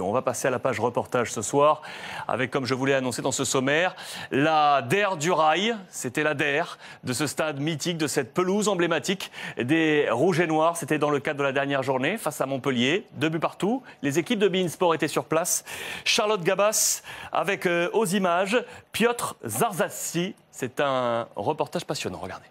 On va passer à la page reportage ce soir avec, comme je vous l'ai annoncé dans ce sommaire, la DER du Rail. C'était la DER de ce stade mythique, de cette pelouse emblématique des Rouges et Noirs. C'était dans le cadre de la dernière journée face à Montpellier. 2 buts partout. Les équipes de beIN Sport étaient sur place. Charlotte Gabas avec aux images Piotr Zarzassi. C'est un reportage passionnant. Regardez.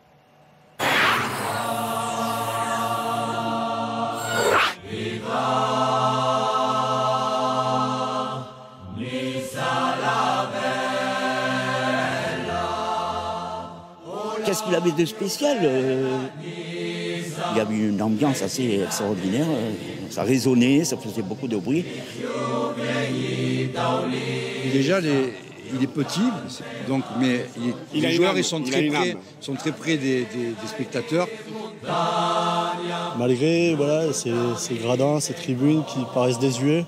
Qu'est-ce qu'il avait de spécial? Il y avait une ambiance assez extraordinaire. Ça résonnait, ça faisait beaucoup de bruit. Déjà, il est petit, donc, mais les joueurs ils sont très près des spectateurs. Malgré ces gradins, ces tribunes qui paraissent désuets,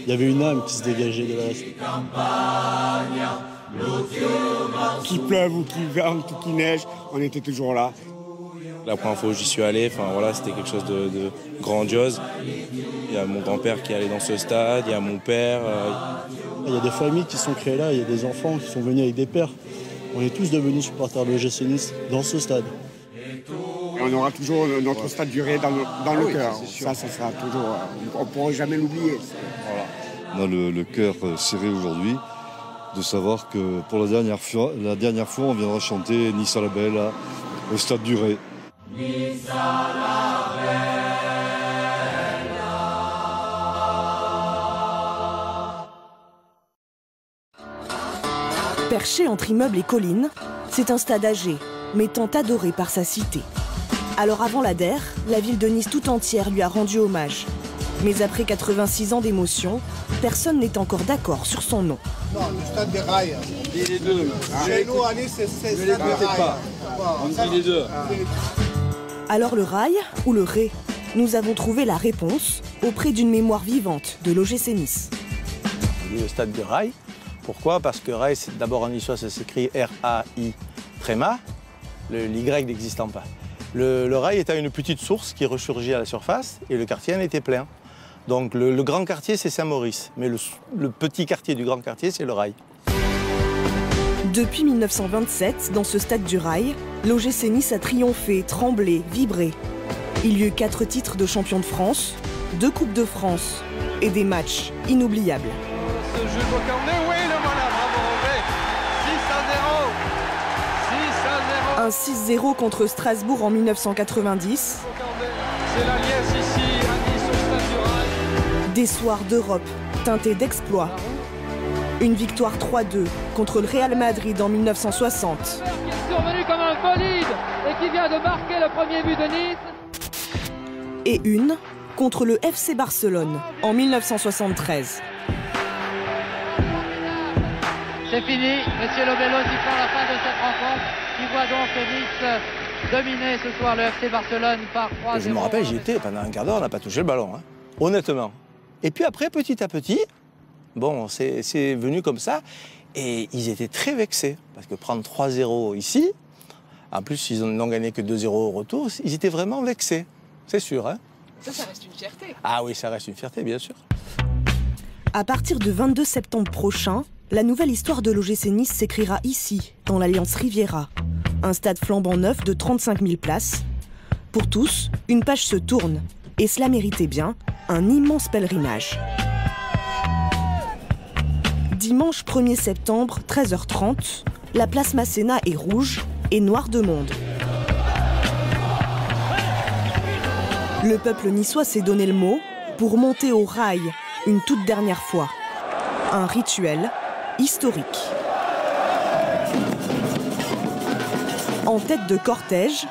il y avait une âme qui se dégageait de la Qu'il pleuve ou qu'il vente ou qu'il neige, on était toujours là. La première fois où j'y suis allé, c'était quelque chose de grandiose. Il y a mon grand-père qui est allé dans ce stade, il y a mon père. Il y a des familles qui sont créées là, il y a des enfants qui sont venus avec des pères. On est tous devenus supporters de l'OGC Nice dans ce stade. Et on aura toujours notre stade du Rail dans le cœur. Ça sera toujours. On ne pourra jamais l'oublier. Voilà. On a le cœur serré aujourd'hui de savoir que pour la dernière fois, on viendra chanter Nice à la Belle au stade du Rail. Nice à la Belle. Perché entre immeubles et collines, c'est un stade âgé, mais tant adoré par sa cité. Alors avant la DER, la ville de Nice tout entière lui a rendu hommage. Mais après 86 ans d'émotion, personne n'est encore d'accord sur son nom. Non, le stade des Rails. On dit les deux. Chez nous, à Nice, c'est le stade des Rails. On dit les deux. Alors le Rail ou le Ré? Nous avons trouvé la réponse auprès d'une mémoire vivante de l'OGC Nice. Le stade du Rail. Pourquoi? Parce que Rail, d'abord en niçois, ça s'écrit R-A-I tréma, l'Y n'existant pas. Le Rail est à une petite source qui ressurgit à la surface et le quartier en était plein. Donc le grand quartier, c'est Saint-Maurice, mais le petit quartier du grand quartier, c'est le Rail. Depuis 1927, dans ce stade du Rail, l'OGC Nice a triomphé, tremblé, vibré. Il y eut 4 titres de champion de France, 2 Coupes de France et des matchs inoubliables. Ce jeu de Cornet, oui, le voilà, bravo André. 6-0. 6-0. Un 6-0 contre Strasbourg en 1990. C'est la liesse ici, à Nice, au stade du Rail. Des soirs d'Europe teintés d'exploits. Une victoire 3-2 contre le Real Madrid en 1960. Qui est survenu comme un bolide et qui vient de marquer le premier but de Nice. Et une contre le FC Barcelone en 1973. C'est fini, Monsieur Lobello qui prend la fin de cette rencontre, qui voit donc Nice dominer ce soir le FC Barcelone par 3-0. Je me rappelle, j'y étais, pendant un quart d'heure, on n'a pas touché le ballon, hein, honnêtement. Et puis après, petit à petit, bon, c'est venu comme ça, et ils étaient très vexés, parce que prendre 3-0 ici, en plus ils n'ont gagné que 2-0 au retour, ils étaient vraiment vexés, c'est sûr. Hein. Ça reste une fierté. Ah oui, ça reste une fierté, bien sûr. À partir du 22 septembre prochain, la nouvelle histoire de l'OGC Nice s'écrira ici, dans l'Alliance Riviera. Un stade flambant neuf de 35 000 places. Pour tous, une page se tourne. Et cela méritait bien un immense pèlerinage. Dimanche 1er septembre, 13h30, la place Masséna est rouge et noire de monde. Le peuple niçois s'est donné le mot pour monter au Rail une toute dernière fois. Un rituel historique. En tête de cortège,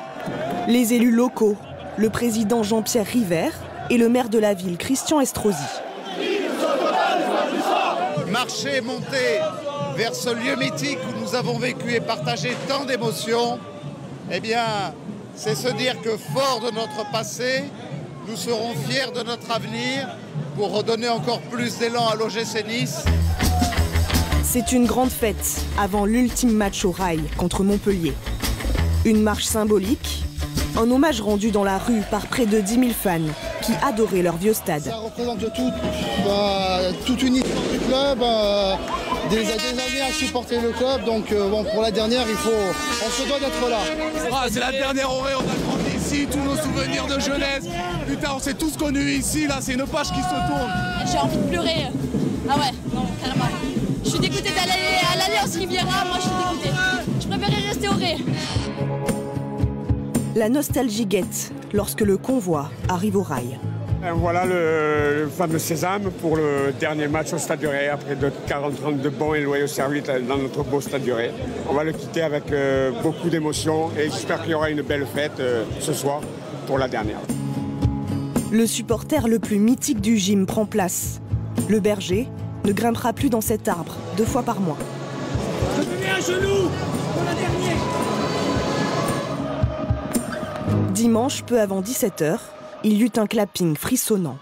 les élus locaux, le président Jean-Pierre River et le maire de la ville, Christian Estrosi. Marcher, monter vers ce lieu mythique où nous avons vécu et partagé tant d'émotions, eh bien, c'est se dire que fort de notre passé, nous serons fiers de notre avenir pour redonner encore plus d'élan à l'OGC Nice. C'est une grande fête avant l'ultime match au Rail contre Montpellier. Une marche symbolique, Un hommage rendu dans la rue par près de 10 000 fans qui adoraient leur vieux stade. Ça représente toute une histoire du club, des années à supporter le club. Donc bon, pour la dernière, on se doit d'être là. Ah, c'est la dernière orée, on a grandi ici, tous nos souvenirs de jeunesse. Putain, on s'est tous connus ici, là, c'est une page qui se tourne. J'ai envie de pleurer. Ah ouais, non, carrément. Je suis dégoûtée d'aller à l'Alliance Riviera, moi je suis dégoûtée. Je préférais rester au Ré. La nostalgie guette lorsque le convoi arrive au rail. Voilà le fameux sésame pour le dernier match au Stade du Ré, après 40 ans de bons et loyaux services dans notre beau Stade du Ré. On va le quitter avec beaucoup d'émotion et j'espère qu'il y aura une belle fête ce soir pour la dernière. Le supporter le plus mythique du gym prend place. Le berger ne grimpera plus dans cet arbre 2 fois par mois. Je me mets à genoux pour la dernière. Dimanche, peu avant 17 h, il y eut un clapping frissonnant.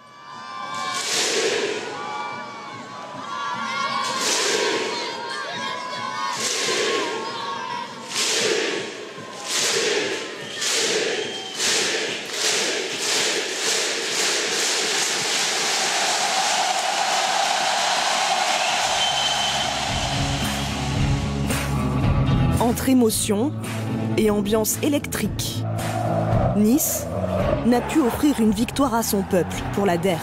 Entre émotion et ambiance électrique, Nice n'a pu offrir une victoire à son peuple pour la DER.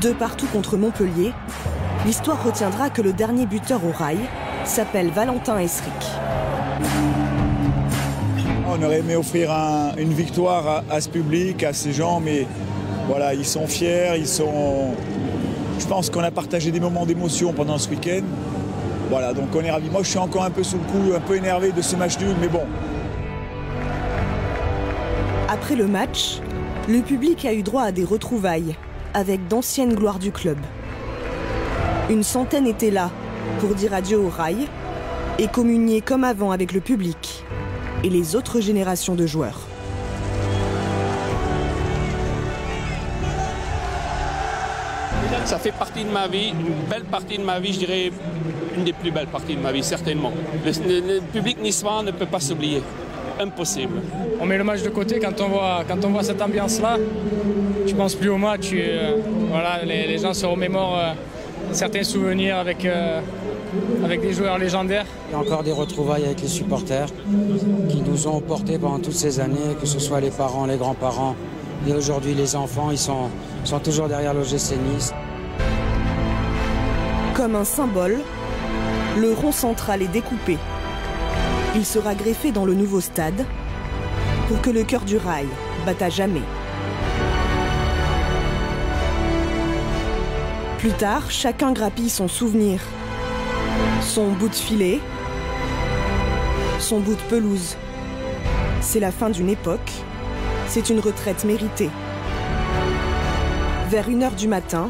2 partout contre Montpellier, l'histoire retiendra que le dernier buteur au rail s'appelle Valentin Esric. On aurait aimé offrir une victoire à ce public, à ces gens, mais voilà, ils sont fiers, je pense qu'on a partagé des moments d'émotion pendant ce week-end. Voilà, donc on est ravis. Moi, je suis encore un peu sous le coup, un peu énervé de ce match nul, mais bon. Après le match, le public a eu droit à des retrouvailles avec d'anciennes gloires du club. Une centaine étaient là pour dire adieu au rail et communier comme avant avec le public et les autres générations de joueurs. Ça fait partie de ma vie, une belle partie de ma vie, je dirais une des plus belles parties de ma vie, certainement. Le public niçois ne peut pas s'oublier. Impossible. On met le match de côté quand on voit cette ambiance-là. Tu penses plus au match. Voilà, les gens se remémorent certains souvenirs avec des joueurs légendaires. Il y a encore des retrouvailles avec les supporters qui nous ont portés pendant toutes ces années, que ce soit les parents, les grands-parents et aujourd'hui les enfants, ils sont toujours derrière l'OGC Nice. Comme un symbole, le rond central est découpé. Il sera greffé dans le nouveau stade pour que le cœur du rail batte à jamais. Plus tard, chacun grappille son souvenir, son bout de filet, son bout de pelouse. C'est la fin d'une époque, c'est une retraite méritée. Vers 1 h du matin,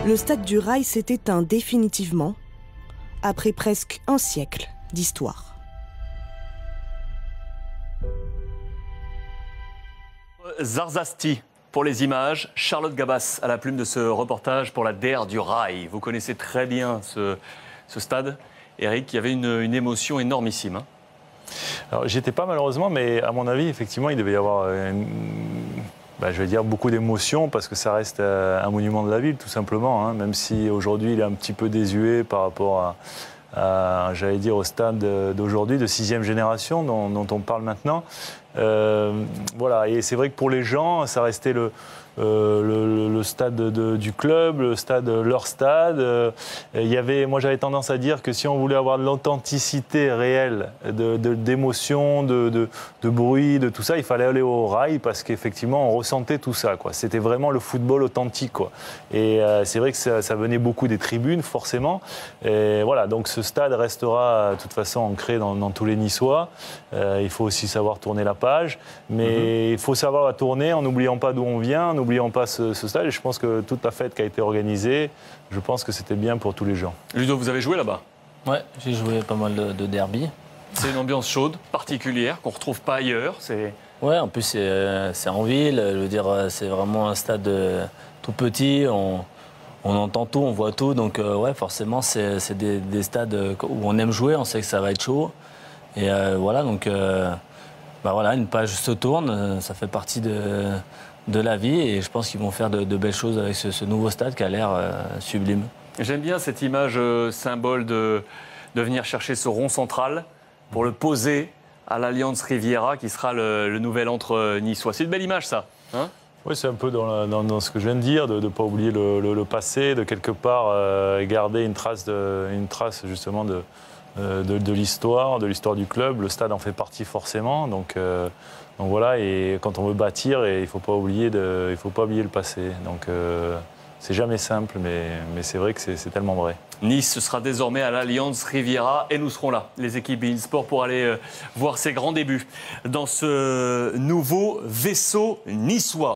le stade du rail s'est éteint définitivement, après presque un siècle d'histoire. Zarzasti pour les images, Charlotte Gabas à la plume de ce reportage pour la DER du Rail. Vous connaissez très bien ce stade. Eric, il y avait une émotion énormissime. Hein. Alors, j'y étais pas malheureusement, mais à mon avis, effectivement, il devait y avoir je vais dire beaucoup d'émotions parce que ça reste un monument de la ville, tout simplement. Hein, même si aujourd'hui, il est un petit peu désuet par rapport j'allais dire, au stade d'aujourd'hui, de 6e génération dont on parle maintenant. Voilà, et c'est vrai que pour les gens, ça restait le stade du club, leur stade. Moi, j'avais tendance à dire que si on voulait avoir de l'authenticité réelle, d'émotion, de bruit, de tout ça, il fallait aller au rail parce qu'effectivement, on ressentait tout ça, quoi. C'était vraiment le football authentique, quoi. Et c'est vrai que ça venait beaucoup des tribunes, forcément. Et voilà, donc ce stade restera de toute façon ancré dans tous les Niçois. Il faut aussi savoir tourner la page, mais il faut savoir la tourner en n'oubliant pas d'où on vient, n'oublions pas ce stade. Et je pense que toute la fête qui a été organisée, je pense que c'était bien pour tous les gens. Ludo, vous avez joué là-bas? Ouais, j'ai joué pas mal de derby. C'est une ambiance chaude, particulière, qu'on ne retrouve pas ailleurs. Ouais, en plus c'est en ville. Je veux dire, c'est vraiment un stade tout petit. On entend tout, on voit tout. Donc ouais, forcément, c'est des stades où on aime jouer. On sait que ça va être chaud. Et voilà, donc bah voilà, une page se tourne, ça fait partie de la vie et je pense qu'ils vont faire de belles choses avec ce nouveau stade qui a l'air sublime. J'aime bien cette image symbole de venir chercher ce rond central pour le poser à l'Allianz Riviera qui sera le nouvel antre niçois. C'est une belle image ça, hein? Oui, c'est un peu dans ce que je viens de dire, de ne pas oublier le passé, de quelque part garder une trace justement de l'histoire du club. Le stade en fait partie forcément, donc voilà. Et quand on veut bâtir, il ne faut pas oublier le passé. Donc c'est jamais simple, mais c'est vrai que c'est tellement vrai. Nice sera désormais à l'Allianz Riviera et nous serons là, les équipes beIN Sport, pour aller voir ses grands débuts dans ce nouveau vaisseau niçois.